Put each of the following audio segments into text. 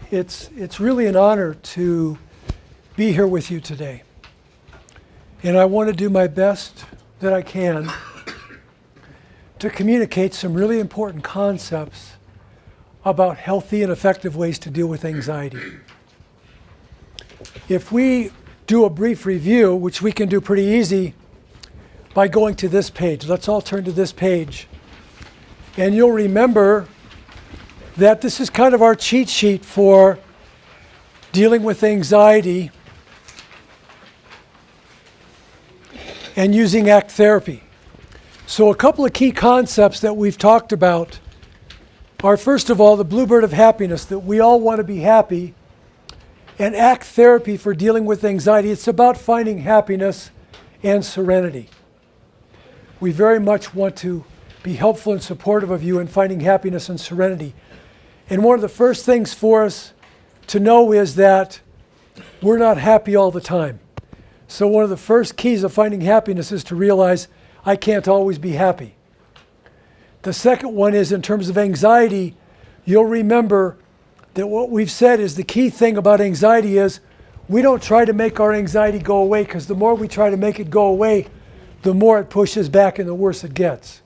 It's really an honor to be here with you today. And I want to do my best that I can to communicate some really important concepts about healthy and effective ways to deal with anxiety. If we do a brief review, which we can do pretty easy by going to this page. Let's all turn to this page. And you'll remember that this is kind of our cheat sheet for dealing with anxiety and using ACT therapy. So a couple of key concepts that we've talked about are, first of all, the bluebird of happiness, that we all want to be happy. And ACT therapy for dealing with anxiety, it's about finding happiness and serenity. We very much want to be helpful and supportive of you in finding happiness and serenity. And one of the first things for us to know is that we're not happy all the time. So one of the first keys of finding happiness is to realize I can't always be happy. The second one is, in terms of anxiety, you'll remember that what we've said is the key thing about anxiety is we don't try to make our anxiety go away, because the more we try to make it go away, the more it pushes back and the worse it gets.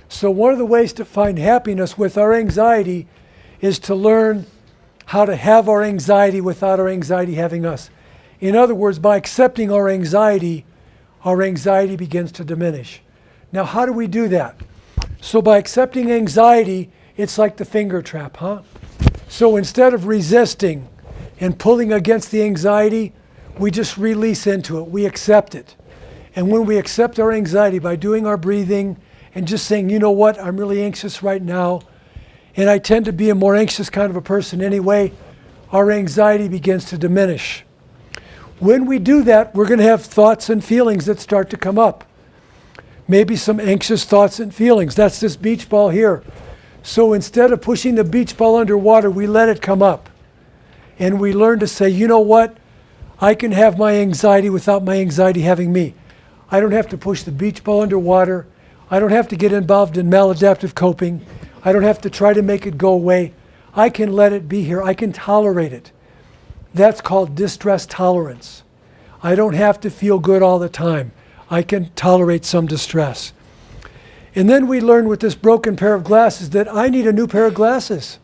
So one of the ways to find happiness with our anxiety is to learn how to have our anxiety without our anxiety having us. In other words, by accepting our anxiety begins to diminish. Now, how do we do that? So by accepting anxiety, it's like the finger trap, huh? So instead of resisting and pulling against the anxiety, we just release into it. We accept it. And when we accept our anxiety by doing our breathing and just saying, you know what, I'm really anxious right now, and I tend to be a more anxious kind of a person anyway, our anxiety begins to diminish. When we do that, we're going to have thoughts and feelings that start to come up. Maybe some anxious thoughts and feelings. That's this beach ball here. So instead of pushing the beach ball underwater, we let it come up. And we learn to say, you know what? I can have my anxiety without my anxiety having me. I don't have to push the beach ball underwater. I don't have to get involved in maladaptive coping. I don't have to try to make it go away. I can let it be here. I can tolerate it. That's called distress tolerance. I don't have to feel good all the time. I can tolerate some distress. And then we learn with this broken pair of glasses that I need a new pair of glasses.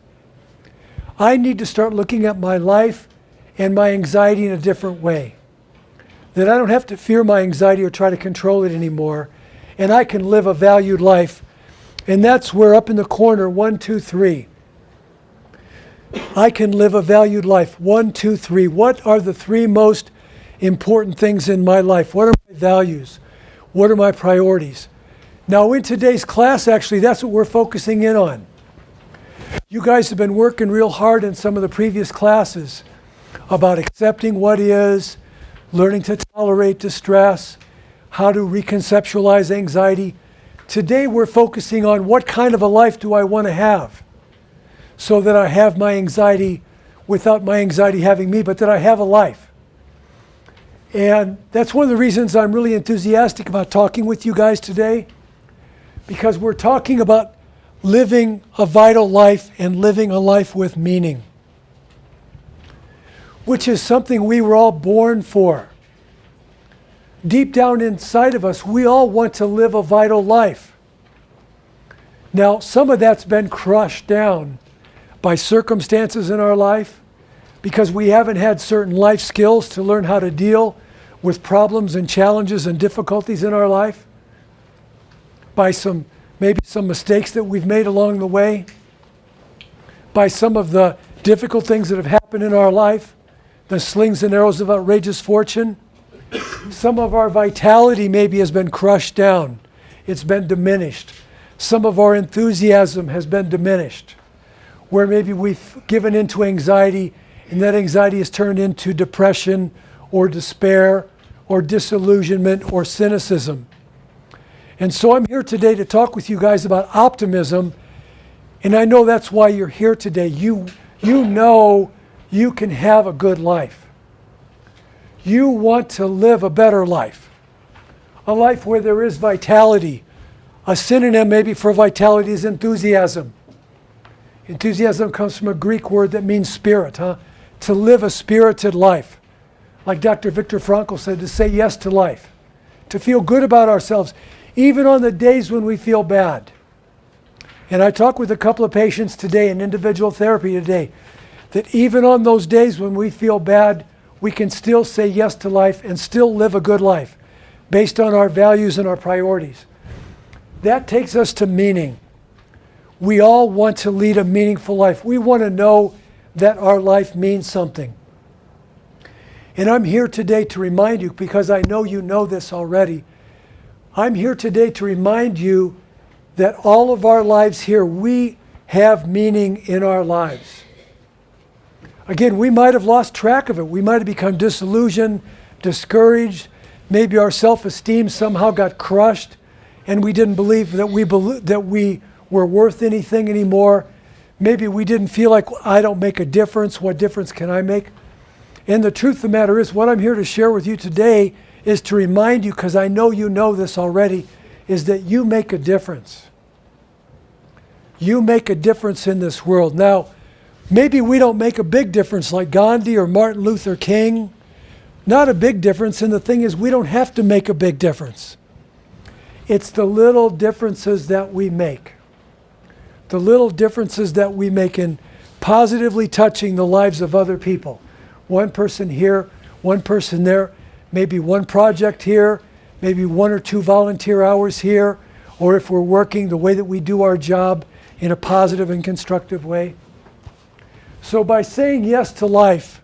I need to start looking at my life and my anxiety in a different way. That I don't have to fear my anxiety or try to control it anymore. And I can live a valued life. And that's where, up in the corner, 1, 2, 3. I can live a valued life. 1, 2, 3. What are the 3 most important things in my life? What are my values? What are my priorities? Now, in today's class, actually, that's what we're focusing in on. You guys have been working real hard in some of the previous classes about accepting what is, learning to tolerate distress, how to reconceptualize anxiety. Today, we're focusing on what kind of a life do I want to have, so that I have my anxiety without my anxiety having me, but that I have a life. And that's one of the reasons I'm really enthusiastic about talking with you guys today, because we're talking about living a vital life and living a life with meaning, which is something we were all born for. Deep down inside of us, we all want to live a vital life. Now, some of that's been crushed down by circumstances in our life, because we haven't had certain life skills to learn how to deal with problems and challenges and difficulties in our life, by maybe some mistakes that we've made along the way, by some of the difficult things that have happened in our life, the slings and arrows of outrageous fortune. Some of our vitality maybe has been crushed down. It's been diminished. Some of our enthusiasm has been diminished, where maybe we've given into anxiety, and that anxiety has turned into depression or despair or disillusionment or cynicism. And so I'm here today to talk with you guys about optimism, and I know that's why you're here today. You know you can have a good life. You want to live a better life, a life where there is vitality. A synonym maybe for vitality is enthusiasm. Enthusiasm comes from a Greek word that means spirit, to live a spirited life. Like Dr. Viktor Frankl said, to say yes to life, to feel good about ourselves, even on the days when we feel bad. And I talked with a couple of patients today in individual therapy today, that even on those days when we feel bad, we can still say yes to life and still live a good life based on our values and our priorities. That takes us to meaning. We all want to lead a meaningful life. We want to know that our life means something. And I'm here today to remind you, because I know you know this already, I'm here today to remind you that all of our lives here, we have meaning in our lives. Again, we might have lost track of it. We might have become disillusioned, discouraged. Maybe our self-esteem somehow got crushed and we didn't believe that we were worth anything anymore. Maybe we didn't feel like, I don't make a difference. What difference can I make? And the truth of the matter is, what I'm here to share with you today is to remind you, because I know you know this already, is that you make a difference. You make a difference in this world. Now, maybe we don't make a big difference like Gandhi or Martin Luther King. Not a big difference, and the thing is, we don't have to make a big difference. It's the little differences that we make. The little differences that we make in positively touching the lives of other people. One person here, one person there, maybe one project here, maybe 1 or 2 volunteer hours here, or if we're working, the way that we do our job in a positive and constructive way. So by saying yes to life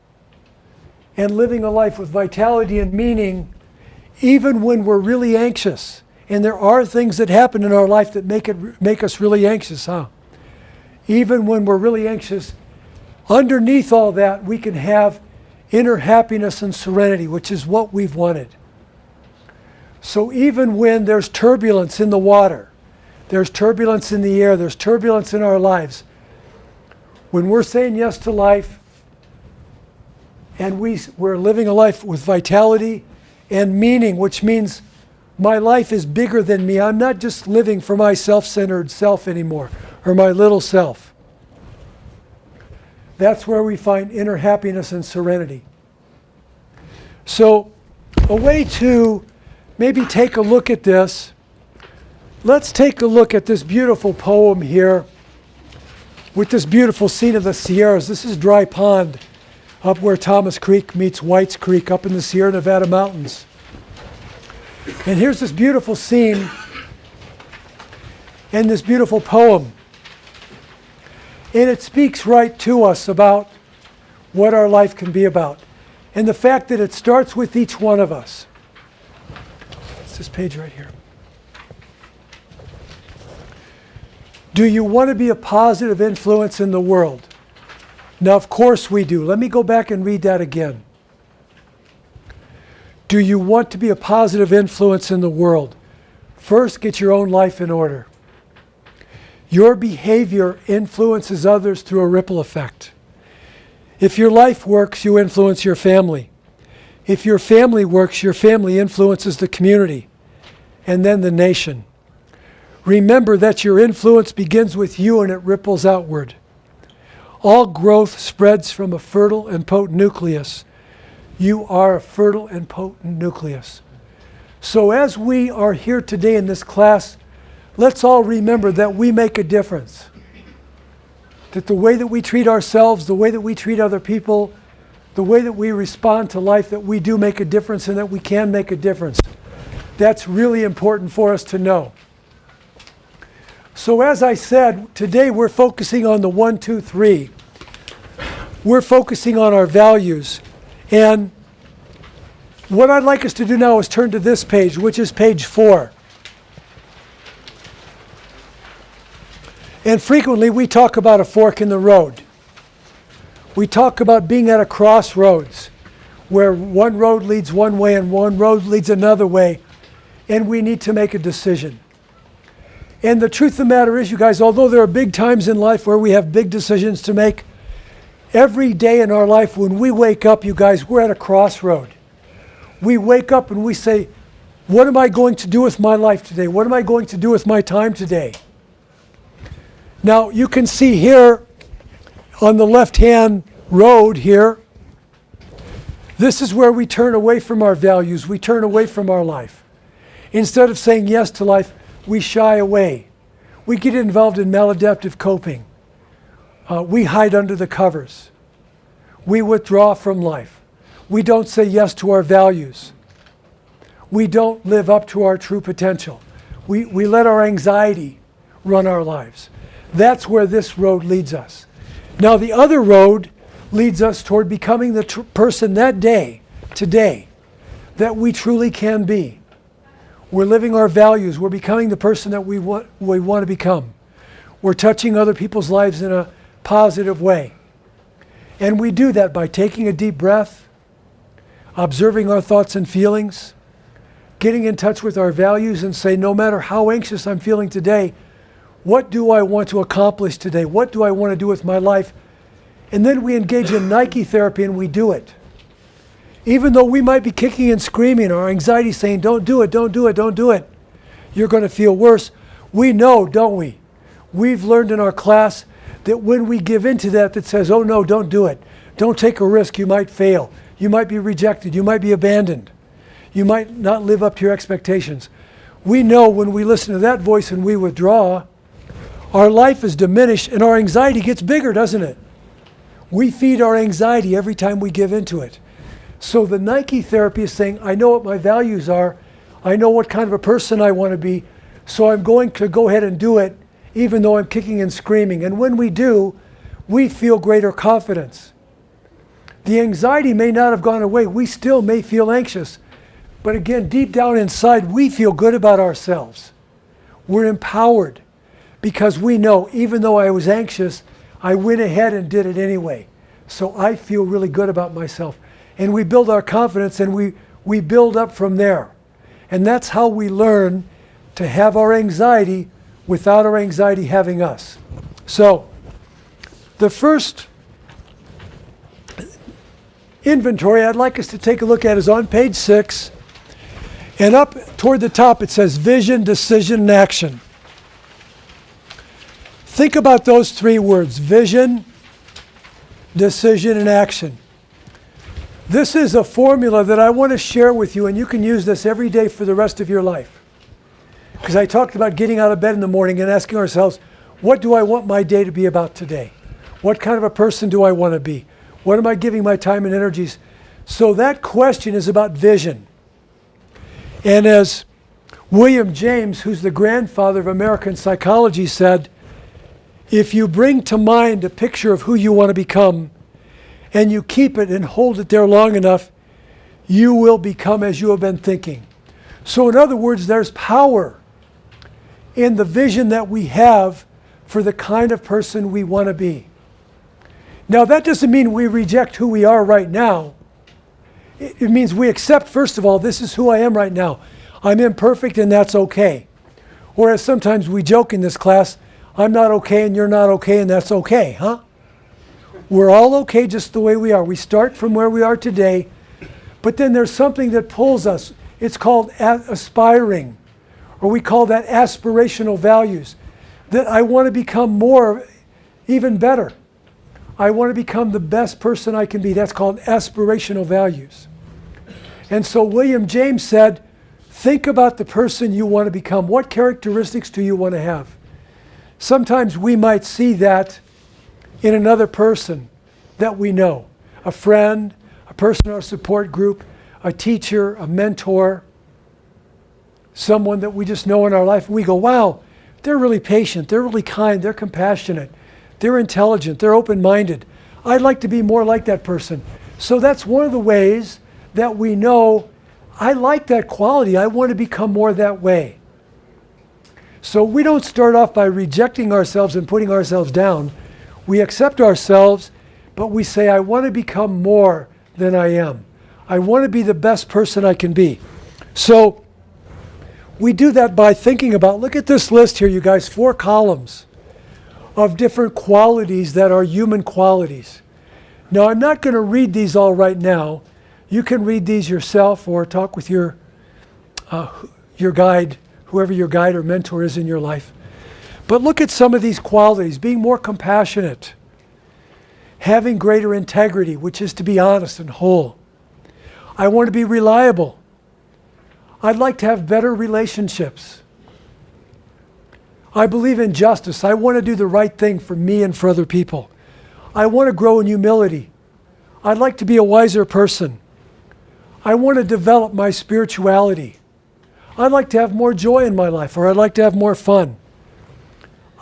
and living a life with vitality and meaning, even when we're really anxious, and there are things that happen in our life that make us really anxious, even when we're really anxious, underneath all that, we can have inner happiness and serenity, which is what we've wanted. So even when there's turbulence in the water, there's turbulence in the air, there's turbulence in our lives, when we're saying yes to life and we're living a life with vitality and meaning, which means my life is bigger than me. I'm not just living for my self-centered self anymore, or my little self. That's where we find inner happiness and serenity. So a way to maybe take a look at this, let's take a look at this beautiful poem here with this beautiful scene of the Sierras. This is Dry Pond, up where Thomas Creek meets White's Creek, up in the Sierra Nevada mountains. And here's this beautiful scene and this beautiful poem. And it speaks right to us about what our life can be about. And the fact that it starts with each one of us. It's this page right here. Do you want to be a positive influence in the world? Now, of course we do. Let me go back and read that again. Do you want to be a positive influence in the world? First, get your own life in order. Your behavior influences others through a ripple effect. If your life works, you influence your family. If your family works, your family influences the community, and then the nation. Remember that your influence begins with you and it ripples outward. All growth spreads from a fertile and potent nucleus. You are a fertile and potent nucleus. So as we are here today in this class, let's all remember that we make a difference. That the way that we treat ourselves, the way that we treat other people, the way that we respond to life, that we do make a difference and that we can make a difference. That's really important for us to know. So as I said, today we're focusing on the 1, 2, 3. We're focusing on our values. And what I'd like us to do now is turn to this page, which is page 4. And frequently we talk about a fork in the road. We talk about being at a crossroads where one road leads one way and one road leads another way, and we need to make a decision. And the truth of the matter is, you guys, although there are big times in life where we have big decisions to make, every day in our life when we wake up, you guys, we're at a crossroad. We wake up and we say, what am I going to do with my life today? What am I going to do with my time today? Now, you can see here on the left-hand road here, this is where we turn away from our values. We turn away from our life. Instead of saying yes to life, we shy away. We get involved in maladaptive coping. We hide under the covers. We withdraw from life. We don't say yes to our values. We don't live up to our true potential. We let our anxiety run our lives. That's where this road leads us. Now the other road leads us toward becoming the person that day, today, that we truly can be. We're living our values. We're becoming the person that we want to become. We're touching other people's lives in a positive way. And we do that by taking a deep breath, observing our thoughts and feelings, getting in touch with our values and say, no matter how anxious I'm feeling today, what do I want to accomplish today? What do I want to do with my life? And then we engage in Nike therapy and we do it. Even though we might be kicking and screaming, our anxiety saying, don't do it, don't do it, don't do it. You're going to feel worse. We know, don't we? We've learned in our class that when we give into that says, oh no, don't do it. Don't take a risk, you might fail. You might be rejected, you might be abandoned. You might not live up to your expectations. We know when we listen to that voice and we withdraw, our life is diminished and our anxiety gets bigger, doesn't it? We feed our anxiety every time we give into it. So the Nike therapy is saying, I know what my values are. I know what kind of a person I want to be. So I'm going to go ahead and do it, even though I'm kicking and screaming. And when we do, we feel greater confidence. The anxiety may not have gone away. We still may feel anxious. But again, deep down inside, we feel good about ourselves. We're empowered because we know, even though I was anxious, I went ahead and did it anyway. So I feel really good about myself. And we build our confidence and we build up from there. And that's how we learn to have our anxiety without our anxiety having us. So the first inventory I'd like us to take a look at is on page 6. And up toward the top it says vision, decision, and action. Think about those three words, vision, decision, and action. This is a formula that I want to share with you, and you can use this every day for the rest of your life. Because I talked about getting out of bed in the morning and asking ourselves, what do I want my day to be about today? What kind of a person do I want to be? What am I giving my time and energies? So that question is about vision. And as William James, who's the grandfather of American psychology, said, if you bring to mind a picture of who you want to become, and you keep it and hold it there long enough, you will become as you have been thinking. So in other words, there's power in the vision that we have for the kind of person we want to be. Now that doesn't mean we reject who we are right now. It means we accept, first of all, this is who I am right now. I'm imperfect and that's okay. Or as sometimes we joke in this class, I'm not okay and you're not okay and that's okay, huh? We're all okay just the way we are. We start from where we are today, but then there's something that pulls us. It's called aspiring, or we call that aspirational values. That I want to become more, even better. I want to become the best person I can be. That's called aspirational values. And so William James said, think about the person you want to become. What characteristics do you want to have? Sometimes we might see that in another person that we know. A friend, a person in our support group, a teacher, a mentor, someone that we just know in our life. And we go, wow, they're really patient, they're really kind, they're compassionate, they're intelligent, they're open-minded. I'd like to be more like that person. So that's one of the ways that we know, I like that quality, I want to become more that way. So we don't start off by rejecting ourselves and putting ourselves down. We accept ourselves, but we say, I want to become more than I am. I want to be the best person I can be. So we do that by thinking about, look at this list here, you guys, 4 columns of different qualities that are human qualities. Now, I'm not going to read these all right now. You can read these yourself or talk with your guide, whoever your guide or mentor is in your life. But look at some of these qualities. Being more compassionate, having greater integrity, which is to be honest and whole. I want to be reliable. I'd like to have better relationships. I believe in justice. I want to do the right thing for me and for other people. I want to grow in humility. I'd like to be a wiser person. I want to develop my spirituality. I'd like to have more joy in my life, or I'd like to have more fun.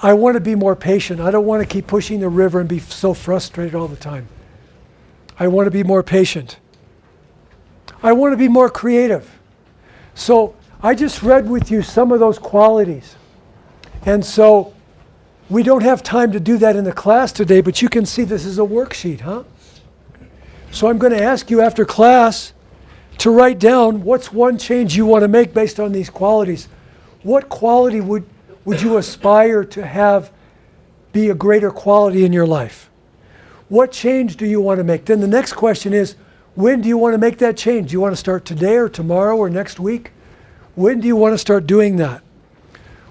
I want to be more patient. I don't want to keep pushing the river and be so frustrated all the time. I want to be more patient. I want to be more creative. So I just read with you some of those qualities. And so we don't have time to do that in the class today, but you can see this is a worksheet, huh? So I'm going to ask you after class to write down what's one change you want to make based on these qualities. What quality would you aspire to have be a greater quality in your life? What change do you want to make? Then the next question is, when do you want to make that change? Do you want to start today or tomorrow or next week? When do you want to start doing that?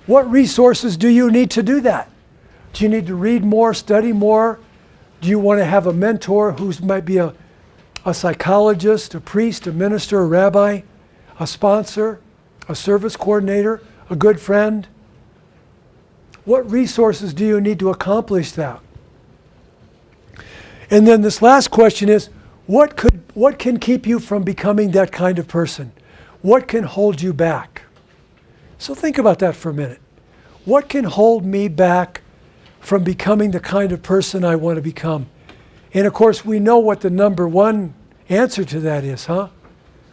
What resources do you need to do that? Do you need to read more, study more? Do you want to have a mentor who might be a psychologist, a priest, a minister, a rabbi, a sponsor, a service coordinator, a good friend? What resources do you need to accomplish that? And then this last question is, what can keep you from becoming that kind of person? What can hold you back? So think about that for a minute. What can hold me back from becoming the kind of person I want to become? And of course, we know what the number one answer to that is, huh?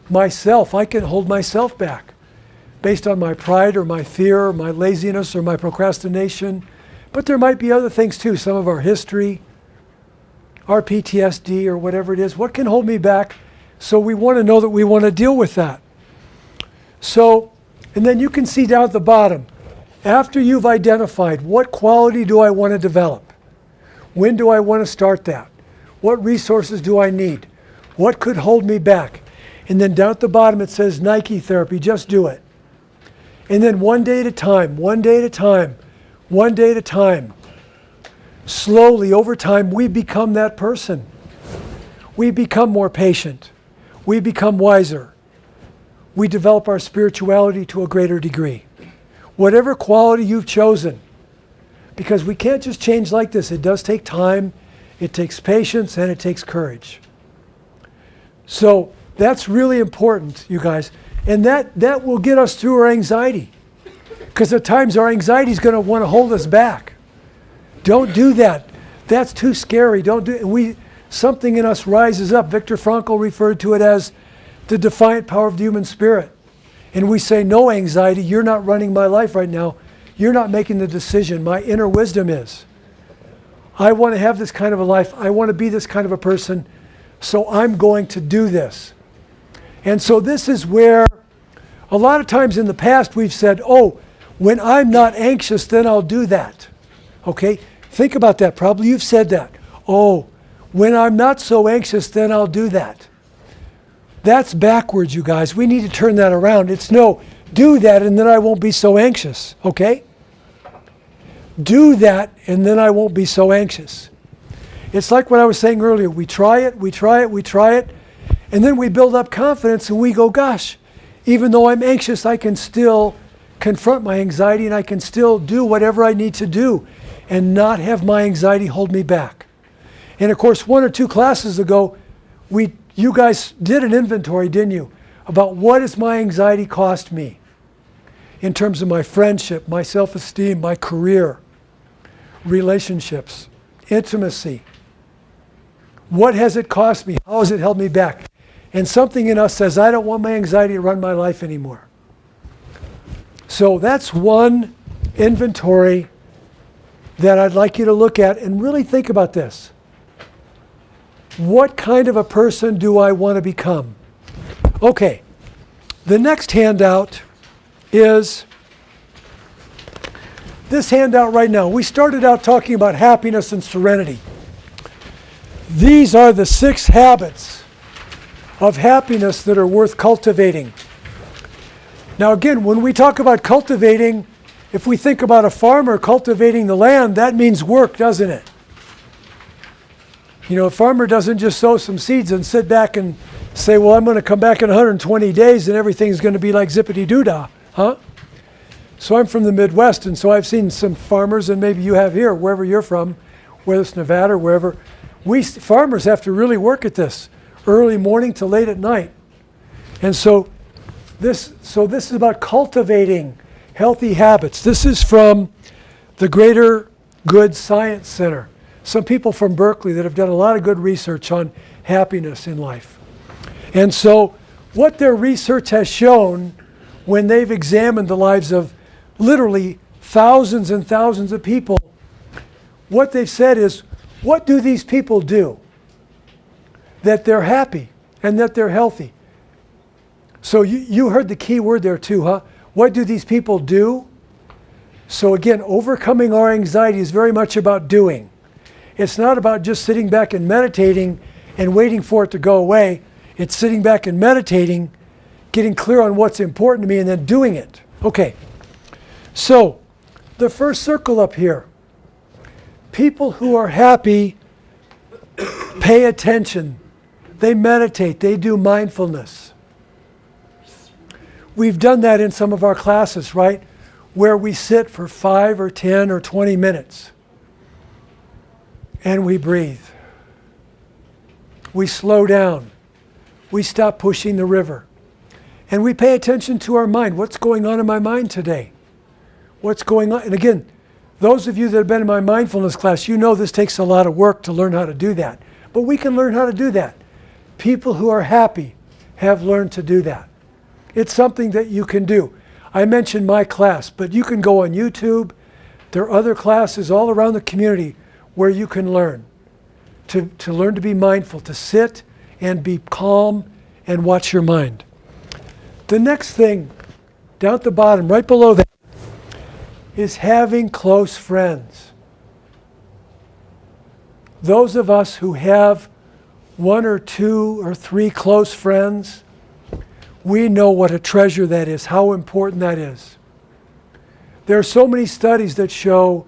Myself. I can hold myself back based on my pride or my fear or my laziness or my procrastination. But there might be other things too, some of our history, our PTSD or whatever it is. What can hold me back? So we want to know that we want to deal with that. So, and then you can see down at the bottom, after you've identified what quality do I want to develop? When do I want to start that? What resources do I need? What could hold me back? And then down at the bottom it says Nike therapy, just do it. And then one day at a time, one day at a time, one day at a time. Slowly, over time, we become that person. We become more patient. We become wiser. We develop our spirituality to a greater degree. Whatever quality you've chosen, because we can't just change like this. It does take time, it takes patience, and it takes courage. So that's really important, you guys. And that will get us through our anxiety. Because at times our anxiety is going to want to hold us back. Don't do that. That's too scary. Don't do it. Something in us rises up. Viktor Frankl referred to it as the defiant power of the human spirit. And we say, no, anxiety, you're not running my life right now. You're not making the decision. My inner wisdom is. I want to have this kind of a life. I want to be this kind of a person. So I'm going to do this. And so this is where a lot of times in the past we've said, oh, when I'm not anxious, then I'll do that. Okay? Think about that. Probably you've said that. Oh, when I'm not so anxious, then I'll do that. That's backwards, you guys. We need to turn that around. It's no, do that and then I won't be so anxious. Okay? Do that and then I won't be so anxious. It's like what I was saying earlier. We try it, we try it, we try it, and then we build up confidence and we go, gosh, even though I'm anxious, I can still confront my anxiety and I can still do whatever I need to do and not have my anxiety hold me back. And of course, 1 or 2 classes ago, you guys did an inventory, didn't you, about what does my anxiety cost me in terms of my friendship, my self-esteem, my career, relationships, intimacy. What has it cost me? How has it held me back? And something in us says, I don't want my anxiety to run my life anymore. So that's one inventory that I'd like you to look at and really think about this. What kind of a person do I want to become? Okay, the next handout is this handout right now. We started out talking about happiness and serenity. These are the 6 habits of happiness that are worth cultivating. Now again, when we talk about cultivating, if we think about a farmer cultivating the land, that means work, doesn't it? You know, a farmer doesn't just sow some seeds and sit back and say, well, I'm going to come back in 120 days and everything's going to be like zippity-doo-dah, huh? So I'm from the Midwest, and so I've seen some farmers, and maybe you have here, wherever you're from, whether it's Nevada or wherever. Farmers have to really work at this, early morning to late at night. And so this is about cultivating healthy habits. This is from the Greater Good Science Center. Some people from Berkeley that have done a lot of good research on happiness in life. And so what their research has shown when they've examined the lives of literally thousands and thousands of people, what they've said is, what do these people do that they're happy and that they're healthy? So you heard the key word there too, huh? What do these people do? So again, overcoming our anxiety is very much about doing. It's not about just sitting back and meditating and waiting for it to go away. It's sitting back and meditating, getting clear on what's important to me, and then doing it. Okay, so the first circle up here. People who are happy pay attention. They meditate. They do mindfulness. We've done that in some of our classes, right? Where we sit for 5 or 10 or 20 minutes. And we breathe. We slow down. We stop pushing the river. And we pay attention to our mind. What's going on in my mind today? What's going on? And again, those of you that have been in my mindfulness class, you know this takes a lot of work to learn how to do that. But we can learn how to do that. People who are happy have learned to do that. It's something that you can do. I mentioned my class, but you can go on YouTube. There are other classes all around the community where you can learn to learn to be mindful, to sit and be calm and watch your mind. The next thing, down at the bottom, right below that, is having close friends. Those of us who have 1 or 2 or 3 close friends, we know what a treasure that is, how important that is. There are so many studies that show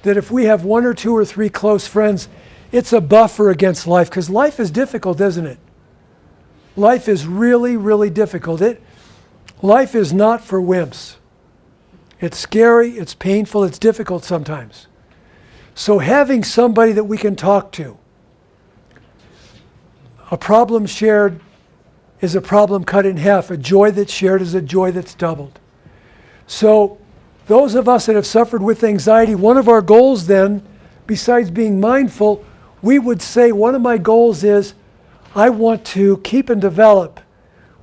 that if we have 1 or 2 or 3 close friends, it's a buffer against life, because life is difficult, isn't it? Life is really, really difficult. Life is not for wimps. It's scary, it's painful, it's difficult sometimes. So having somebody that we can talk to, a problem shared is a problem cut in half. A joy that's shared is a joy that's doubled. So those of us that have suffered with anxiety, one of our goals then, besides being mindful, we would say one of my goals is I want to keep and develop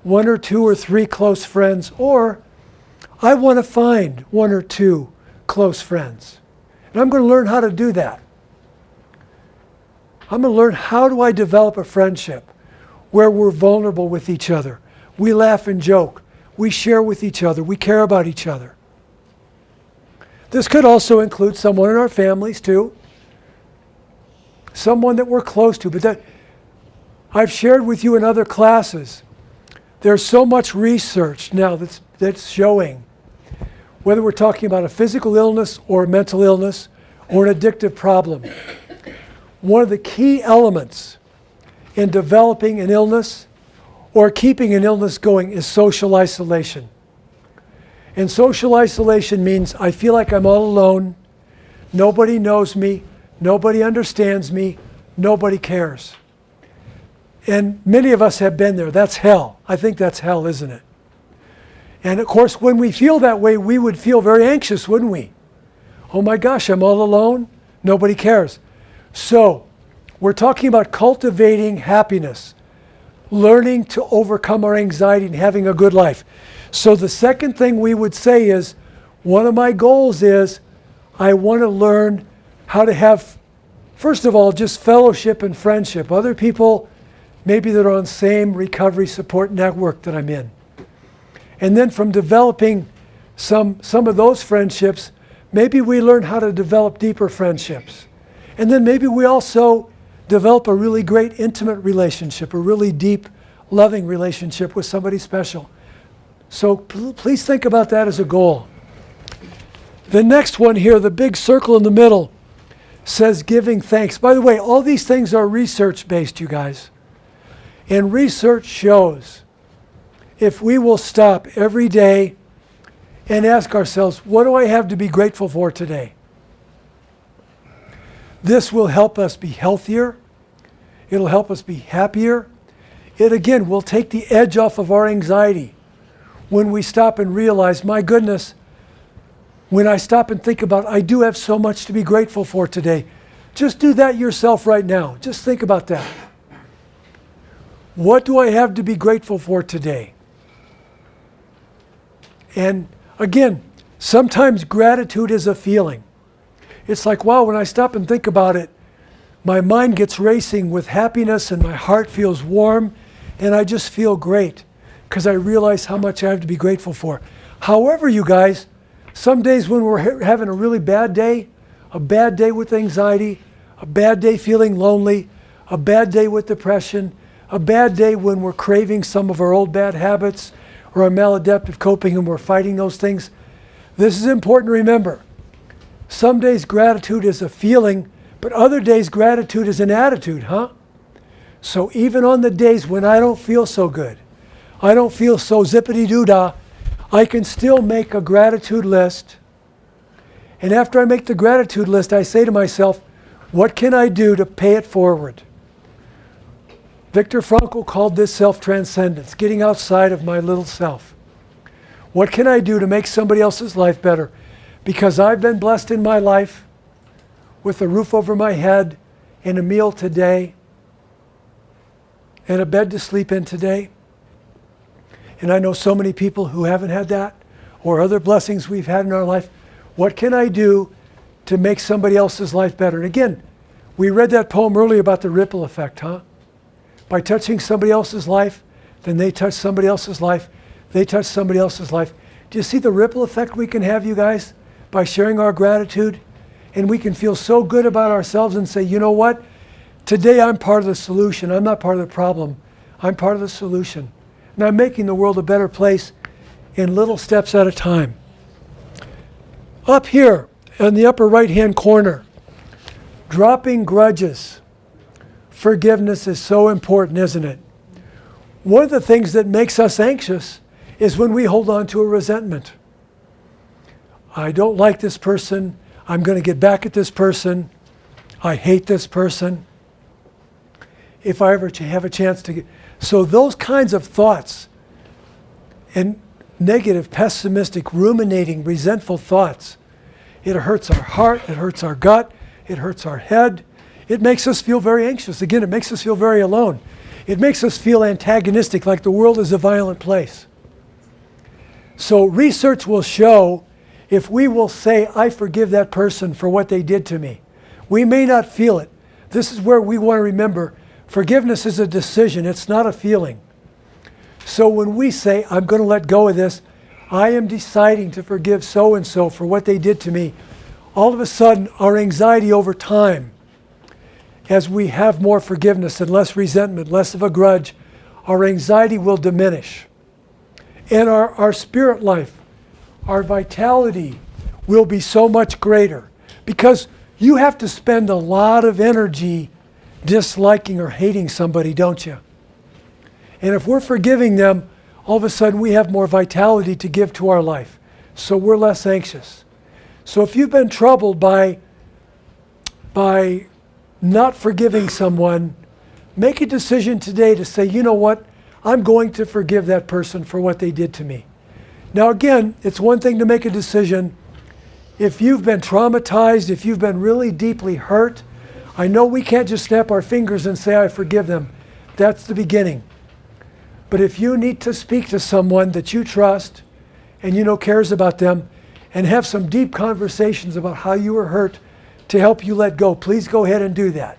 1 or 2 or 3 close friends, or I want to find 1 or 2 close friends. And I'm going to learn how to do that. I'm going to learn how do I develop a friendship where we're vulnerable with each other. We laugh and joke. We share with each other. We care about each other. This could also include someone in our families too. Someone that we're close to. But that I've shared with you in other classes. There's so much research now that's showing, whether we're talking about a physical illness or a mental illness or an addictive problem, one of the key elements in developing an illness or keeping an illness going is social isolation. And social isolation means I feel like I'm all alone, nobody knows me, nobody understands me, nobody cares. And many of us have been there. That's hell. I think that's hell, isn't it? And of course, when we feel that way, we would feel very anxious, wouldn't we? Oh my gosh, I'm all alone, nobody cares. So, we're talking about cultivating happiness, learning to overcome our anxiety and having a good life. So the second thing we would say is, one of my goals is, I want to learn how to have, first of all, just fellowship and friendship. Other people, maybe that are on the same recovery support network that I'm in. And then from developing some of those friendships, maybe we learn how to develop deeper friendships. And then maybe we also develop a really great intimate relationship, a really deep, loving relationship with somebody special. So please think about that as a goal. The next one here, the big circle in the middle, says giving thanks. By the way, all these things are research-based, you guys. And research shows if we will stop every day and ask ourselves, what do I have to be grateful for today? This will help us be healthier. It'll help us be happier. It, again, will take the edge off of our anxiety when we stop and realize, my goodness, when I stop and think about, I do have so much to be grateful for today. Just do that yourself right now. Just think about that. What do I have to be grateful for today? And again, sometimes gratitude is a feeling. It's like, wow, when I stop and think about it, my mind gets racing with happiness and my heart feels warm and I just feel great because I realize how much I have to be grateful for. However, you guys, some days when we're having a really bad day with anxiety, a bad day feeling lonely, a bad day with depression, a bad day when we're craving some of our old bad habits or our maladaptive coping and we're fighting those things, this is important to remember. Some days gratitude is a feeling, but other days gratitude is an attitude, huh? So even on the days when I don't feel so good, I don't feel so zippity-doo-dah, I can still make a gratitude list. And after I make the gratitude list, I say to myself, what can I do to pay it forward? Viktor Frankl called this self-transcendence, getting outside of my little self. What can I do to make somebody else's life better? Because I've been blessed in my life with a roof over my head and a meal today and a bed to sleep in today. And I know so many people who haven't had that or other blessings we've had in our life. What can I do to make somebody else's life better? And again, we read that poem earlier about the ripple effect, huh? By touching somebody else's life, then they touch somebody else's life, they touch somebody else's life. Do you see the ripple effect we can have, you guys, by sharing our gratitude? And we can feel so good about ourselves and say, you know what? Today I'm part of the solution. I'm not part of the problem. I'm part of the solution. And I'm making the world a better place in little steps at a time. Up here in the upper right-hand corner, dropping grudges. Forgiveness is so important, isn't it? One of the things that makes us anxious is when we hold on to a resentment. I don't like this person. I'm going to get back at this person. I hate this person. If I ever have a chance to get... So those kinds of thoughts and negative, pessimistic, ruminating, resentful thoughts, it hurts our heart, it hurts our gut, it hurts our head. It makes us feel very anxious. Again, it makes us feel very alone. It makes us feel antagonistic, like the world is a violent place. So research will show if we will say, I forgive that person for what they did to me. We may not feel it. This is where we want to remember, forgiveness is a decision, it's not a feeling. So when we say, I'm going to let go of this, I am deciding to forgive so-and-so for what they did to me, all of a sudden our anxiety over time, as we have more forgiveness and less resentment, less of a grudge, our anxiety will diminish. And our spirit life, our vitality will be so much greater. Because you have to spend a lot of energy disliking or hating somebody, don't you? And if we're forgiving them, all of a sudden we have more vitality to give to our life. So we're less anxious. So if you've been troubled by not forgiving someone, make a decision today to say, you know what? I'm going to forgive that person for what they did to me. Now again, it's one thing to make a decision. If you've been traumatized, if you've been really deeply hurt, I know we can't just snap our fingers and say, I forgive them. That's the beginning. But if you need to speak to someone that you trust and you know cares about them and have some deep conversations about how you were hurt to help you let go, please go ahead and do that.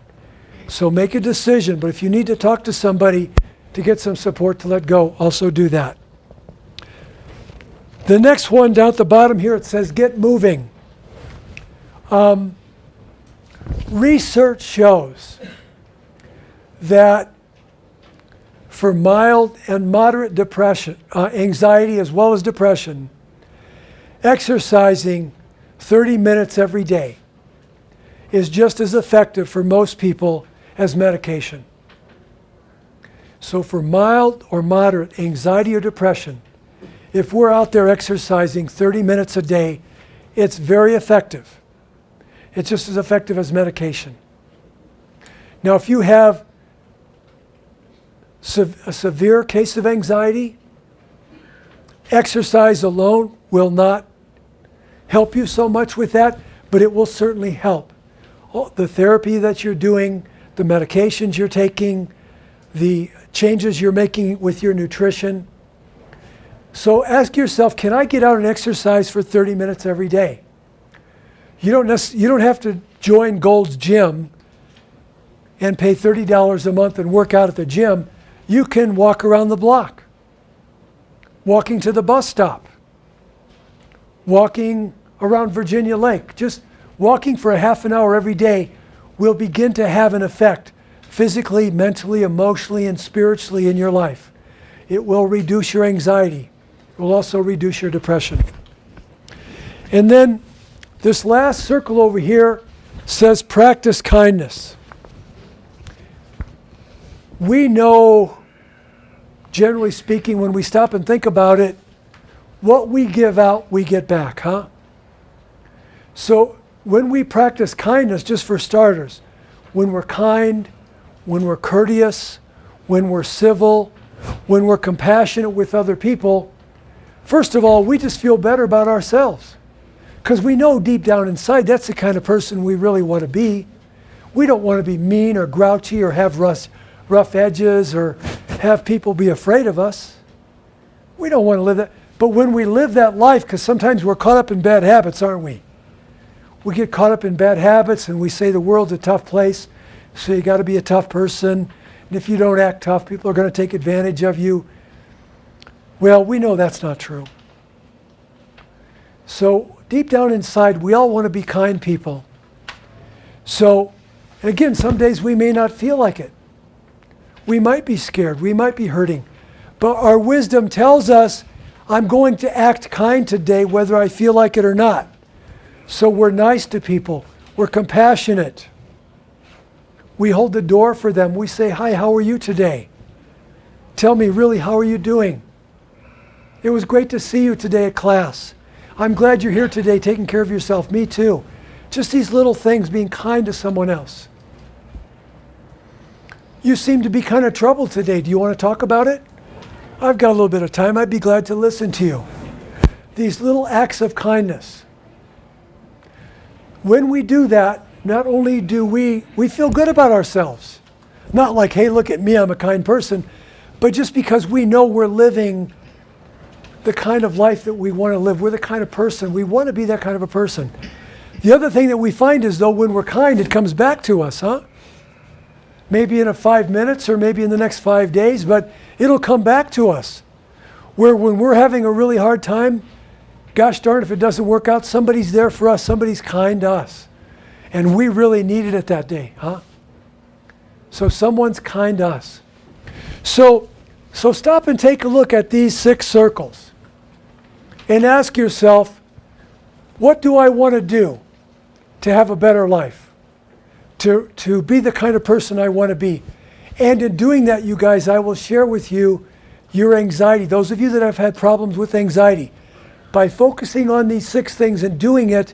So make a decision, but if you need to talk to somebody to get some support to let go, also do that. The next one down at the bottom here, it says get moving. Research shows that for mild and moderate depression, anxiety as well as depression, exercising 30 minutes every day is just as effective for most people as medication. So for mild or moderate anxiety or depression, if we're out there exercising 30 minutes a day, it's very effective. It's just as effective as medication. Now, if you have a severe case of anxiety, exercise alone will not help you so much with that, but it will certainly help. The therapy that you're doing, the medications you're taking, the changes you're making with your nutrition. So ask yourself, can I get out and exercise for 30 minutes every day? You don't have to join Gold's Gym and pay $30 a month and work out at the gym. You can walk around the block, walking to the bus stop, walking around Virginia Lake. Just walking for a half an hour every day will begin to have an effect physically, mentally, emotionally, and spiritually in your life. It will reduce your anxiety. It will also reduce your depression. And then this last circle over here says practice kindness. We know, generally speaking, when we stop and think about it, what we give out, we get back, huh? So when we practice kindness, just for starters, when we're kind, when we're courteous, when we're civil, when we're compassionate with other people, first of all, we just feel better about ourselves. Because we know deep down inside that's the kind of person we really want to be. We don't want to be mean or grouchy or have rough edges or have people be afraid of us. We don't want to live that. But when we live that life, because sometimes we're caught up in bad habits, aren't we? We get caught up in bad habits and we say the world's a tough place, so you got to be a tough person. And if you don't act tough, people are going to take advantage of you. Well, we know that's not true. So deep down inside, we all want to be kind people. So, and again, some days we may not feel like it. We might be scared. We might be hurting. But our wisdom tells us, I'm going to act kind today whether I feel like it or not. So we're nice to people. We're compassionate. We hold the door for them. We say, hi, how are you today? Tell me, really, how are you doing? It was great to see you today at class. I'm glad you're here today taking care of yourself. Me too. Just these little things, being kind to someone else. You seem to be kind of troubled today. Do you want to talk about it? I've got a little bit of time. I'd be glad to listen to you. These little acts of kindness. When we do that, not only do we feel good about ourselves. Not like, hey, look at me, I'm a kind person. But just because we know we're living the kind of life that we want to live. We're the kind of person, we want to be that kind of a person. The other thing that we find is, though, when we're kind, it comes back to us, huh? Maybe in 5 minutes or maybe in the next 5 days, but it'll come back to us. Where when we're having a really hard time, gosh darn, if it doesn't work out, somebody's there for us, somebody's kind to us. And we really needed it that day, huh? So someone's kind to us. So stop and take a look at these 6 circles. And ask yourself, what do I want to do to have a better life? To be the kind of person I want to be. And in doing that, you guys, I will share with you your anxiety. Those of you that have had problems with anxiety, by focusing on these 6 things and doing it,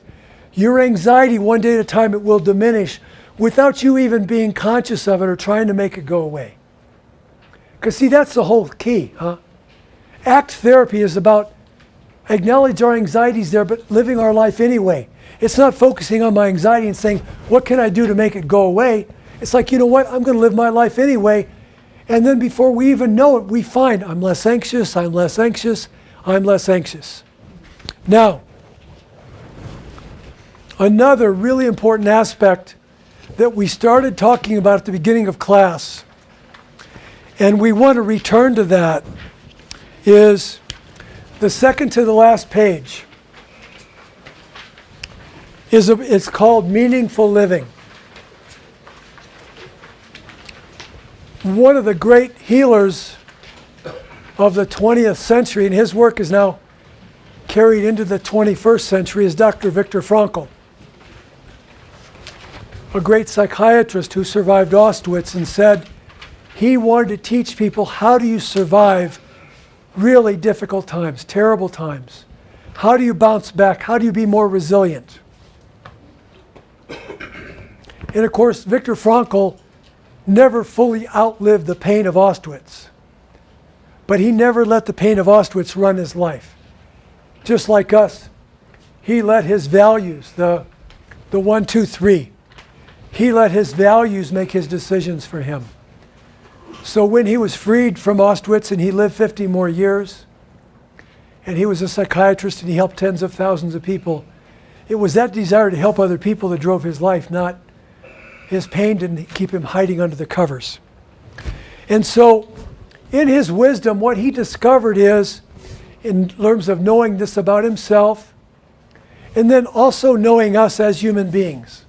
your anxiety one day at a time, it will diminish without you even being conscious of it or trying to make it go away. Because see, that's the whole key, huh? ACT therapy is about acknowledge our anxieties there, but living our life anyway. It's not focusing on my anxiety and saying, what can I do to make it go away? It's like, you know what, I'm going to live my life anyway. And then before we even know it, we find I'm less anxious, I'm less anxious, I'm less anxious. Now, another really important aspect that we started talking about at the beginning of class, and we want to return to that, is the second to the last page. It's called Meaningful Living. One of the great healers of the 20th century, and his work is now carried into the 21st century, is Dr. Viktor Frankl. a great psychiatrist who survived Auschwitz, and said he wanted to teach people, how do you survive really difficult times, terrible times? How do you bounce back? How do you be more resilient? And of course, Viktor Frankl never fully outlived the pain of Auschwitz. But he never let the pain of Auschwitz run his life. Just like us, he let his values, the 1, 2, 3, he let his values make his decisions for him. So when he was freed from Auschwitz and he lived 50 more years, and he was a psychiatrist and he helped tens of thousands of people, it was that desire to help other people that drove his life, not his pain didn't keep him hiding under the covers. And so in his wisdom, what he discovered is, in terms of knowing this about himself, and then also knowing us as human beings,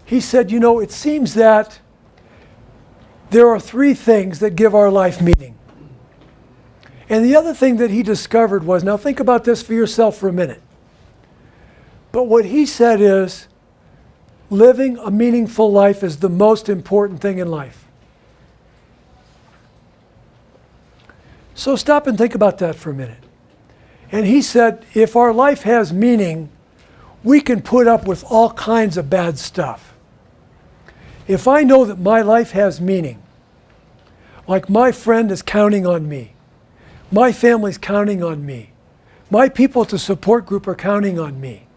he said, you know, it seems that there are 3 things that give our life meaning. And the other thing that he discovered was, now think about this for yourself for a minute. But what he said is, living a meaningful life is the most important thing in life. So stop and think about that for a minute. And he said, if our life has meaning, we can put up with all kinds of bad stuff. If I know that my life has meaning, like my friend is counting on me, my family's counting on me, my people at the support group are counting on me,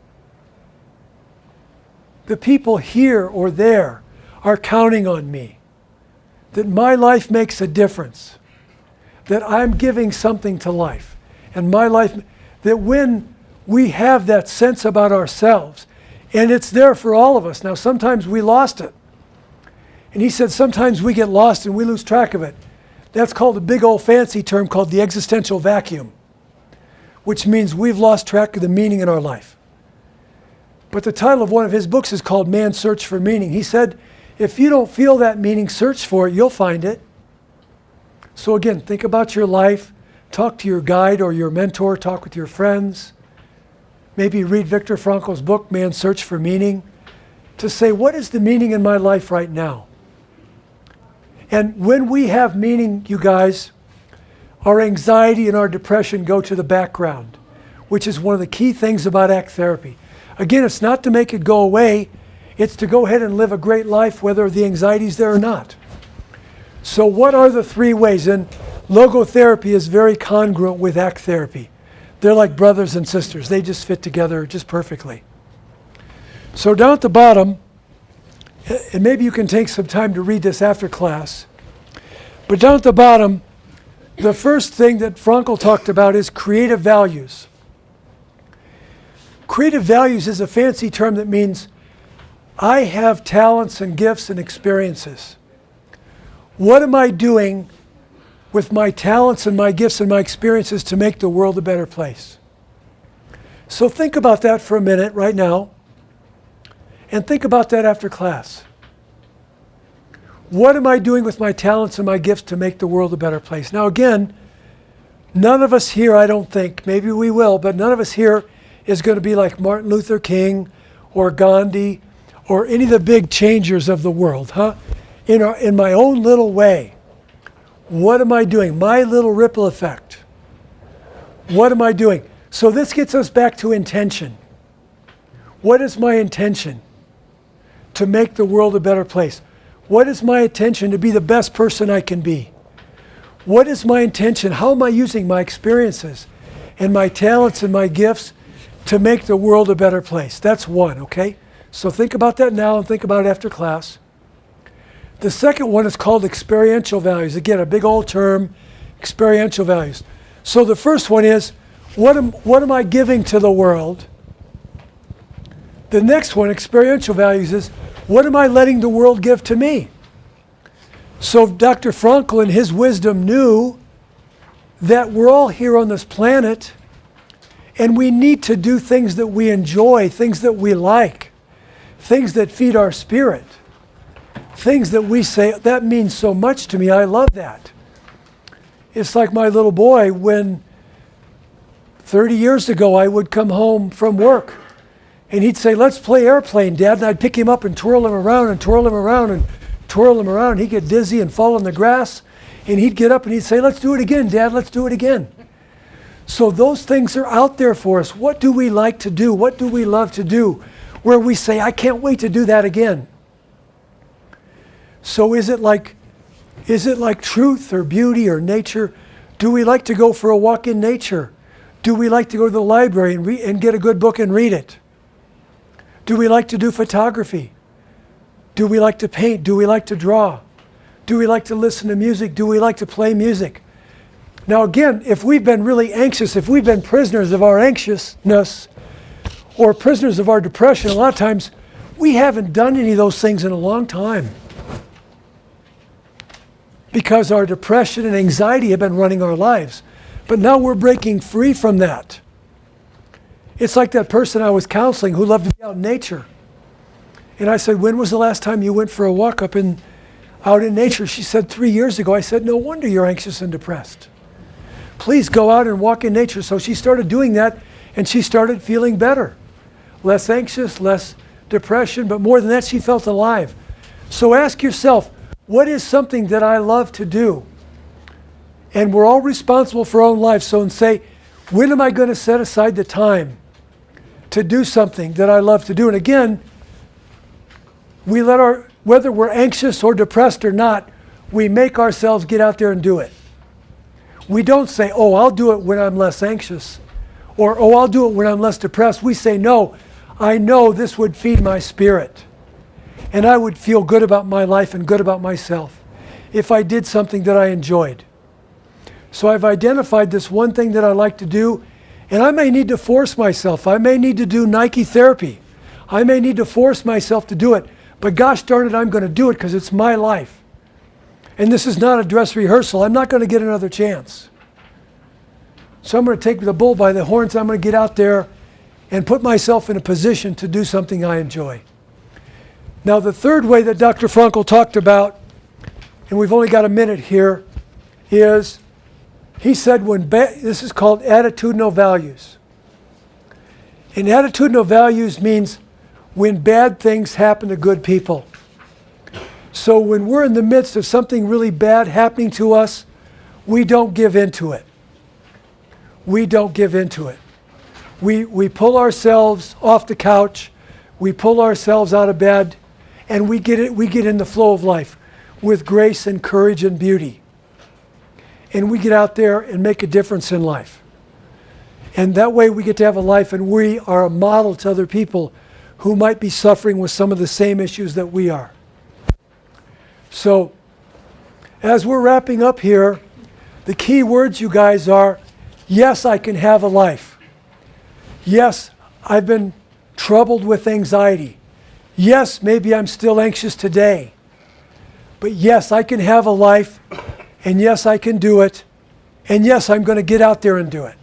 the people here or there are counting on me, that my life makes a difference, that I'm giving something to life, and my life, that when we have that sense about ourselves, and it's there for all of us. Now, sometimes we lost it. And he said sometimes we get lost and we lose track of it. That's called a big old fancy term called the existential vacuum, which means we've lost track of the meaning in our life. But the title of one of his books is called Man's Search for Meaning. He said, if you don't feel that meaning, search for it, you'll find it. So again, think about your life, talk to your guide or your mentor, talk with your friends, maybe read Viktor Frankl's book, Man's Search for Meaning, to say, what is the meaning in my life right now? And when we have meaning, you guys, our anxiety and our depression go to the background, which is one of the key things about ACT therapy. Again, it's not to make it go away. It's to go ahead and live a great life, whether the anxiety's there or not. So what are the 3 ways? And logotherapy is very congruent with ACT therapy. They're like brothers and sisters. They just fit together just perfectly. So down at the bottom, and maybe you can take some time to read this after class, but down at the bottom, the first thing that Frankl talked about is creative values. Creative values is a fancy term that means I have talents and gifts and experiences. What am I doing with my talents and my gifts and my experiences to make the world a better place? So think about that for a minute right now, and think about that after class. What am I doing with my talents and my gifts to make the world a better place? Now again, none of us here, I don't think, maybe we will, but none of us here is going to be like Martin Luther King or Gandhi or any of the big changers of the world, huh? In my own little way, what am I doing? My little ripple effect. What am I doing? So this gets us back to intention. What is my intention to make the world a better place? What is my intention to be the best person I can be? What is my intention? How am I using my experiences and my talents and my gifts to make the world a better place? That's one, okay? So think about that now and think about it after class. The second one is called experiential values. Again, a big old term, experiential values. So the first one is, what am I giving to the world? The next one, experiential values, is what am I letting the world give to me? So Dr. Frankl in his wisdom knew that we're all here on this planet and we need to do things that we enjoy, things that we like, things that feed our spirit, things that we say, that means so much to me, I love that. It's like my little boy when 30 years ago I would come home from work And he'd say, let's play airplane, Dad. And I'd pick him up and twirl him around and twirl him around and twirl him around. He'd get dizzy and fall in the grass. And he'd get up and he'd say, let's do it again, Dad, let's do it again. So those things are out there for us. What do we like to do? What do we love to do? Where we say, I can't wait to do that again. So is it like truth or beauty or nature? Do we like to go for a walk in nature? Do we like to go to the library and get a good book and read it? Do we like to do photography? Do we like to paint? Do we like to draw? Do we like to listen to music? Do we like to play music? Now again, if we've been really anxious, if we've been prisoners of our anxiousness or prisoners of our depression, a lot of times we haven't done any of those things in a long time. Because our depression and anxiety have been running our lives. But now we're breaking free from that. It's like that person I was counseling who loved to be out in nature. And I said, when was the last time you went for a walk out in nature? She said, 3 years ago. I said, no wonder you're anxious and depressed. Please go out and walk in nature. So she started doing that, and she started feeling better. Less anxious, less depression, but more than that, she felt alive. So ask yourself, what is something that I love to do? And we're all responsible for our own lives. So say, when am I going to set aside the time to do something that I love to do? And again, we whether we're anxious or depressed or not, we make ourselves get out there and do it. We don't say, oh, I'll do it when I'm less anxious. Or, oh, I'll do it when I'm less depressed. We say, no, I know this would feed my spirit. And I would feel good about my life and good about myself if I did something that I enjoyed. So I've identified this one thing that I like to do, and I may need to force myself. I may need to do Nike therapy. I may need to force myself to do it. But gosh darn it, I'm going to do it because it's my life. And this is not a dress rehearsal. I'm not going to get another chance. So I'm going to take the bull by the horns. I'm going to get out there and put myself in a position to do something I enjoy. Now, the third way that Dr. Frankl talked about, and we've only got a minute here, is he said this is called attitudinal values. And attitudinal values means when bad things happen to good people. So when we're in the midst of something really bad happening to us, we don't give into it. We don't give into it. We pull ourselves off the couch, we pull ourselves out of bed, and we get in the flow of life with grace and courage and beauty. And we get out there and make a difference in life. And that way we get to have a life, and we are a model to other people who might be suffering with some of the same issues that we are. So, as we're wrapping up here, the key words, you guys, are, yes, I can have a life. Yes, I've been troubled with anxiety. Yes, maybe I'm still anxious today. But yes, I can have a life, and yes, I can do it, and yes, I'm going to get out there and do it.